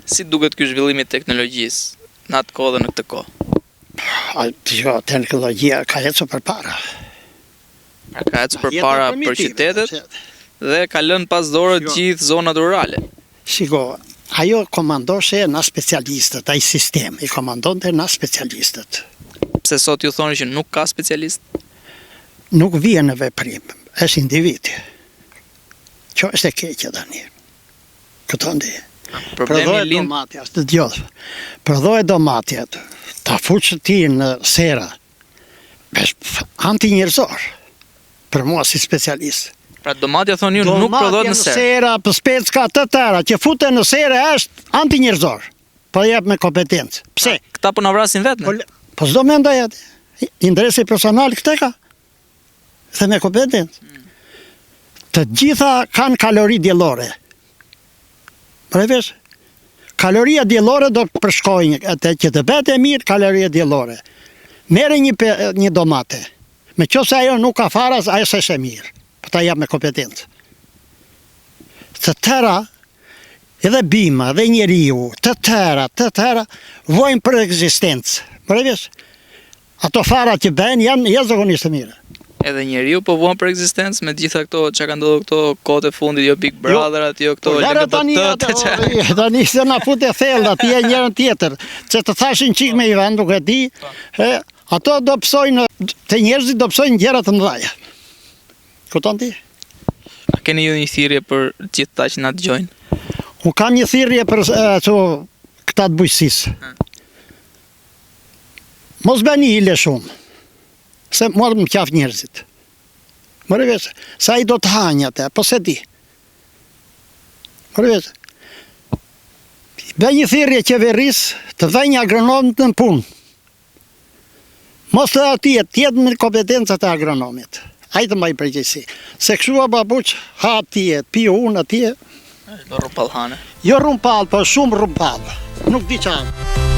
Si duket ky zhvillimi i teknologjisë në atë kohë dhe në këtë kohë? Jo, teknologjia ka ecur përpara. Ka ecur përpara për qytetet dhe ka lënë pas dore gjithë zonat rurale. Shiko, ajo komandoshe na specialistët, ai sistem i komandonte na specialistët. Pse sot ju thoni që nuk ka specialist? Nuk vjen në veprim, është individi. Kjo është e keqe tani. Këto ndi. Problemi lind domatja, të djodh. Prodhoj domatjet, ta fuqë ti në sera, është anti-njerëzor, për mua si specialist. Pra domatja thonë ju nuk prodhohet në serë. Sera, për specka të tëra, që fute në sere është anti-njerëzor, po jep me kompetencë. Pse? Këta po na vrasin vetë? Po s'do me ndaj atë. Interesi personal këte ka. Dhe me kompetencë. Të gjitha kanë kalori diellore. Prevesh, kaloria diellore do të përshkojnë, atë që të bëhet e mirë kaloria diellore. Merë një domate. Me qoftë ajo nuk ka faras, ajo s'është e mirë. Po ta jap me kompetencë. Të tëra, edhe bima, dhe njeriu, të tëra, vojnë për ekzistencë. Prevesh, ato fara që bëhen janë zakonisht të mira. Edhe njeriu po vuan për ekzistencë me gjitha këto që ka ndodhur këto kohët e fundit, jo Big Brother aty, jo këto LGBT. Tani se na fute thellë aty njërin tjetër, që të thashin çik me Ivan, nuk e di, ato do psojnë te njerëzit do psojnë gjëra të mëdha. Kupton ti? A keni ju një thirrje për gjithë ata që na dëgjojnë? Unë kam një thirrje për këta të bujqësisë. Mos bëni hile shumë. Se mua më qaf njerëzit. Mërë veç, sa i do të hanjë atë, po se di. Mërë veç, bëj një thirrje qeverisë të dhej një agronom në punë. Mos të tjetë me kompetencat e agronomit. Ai të mbaj përgjegjësi. Se kështu a babuq, ha atje, pi unë atje. Do rrumpall hane. Jo rrumpall, po shumë rrumpall. Nuk di çfarë.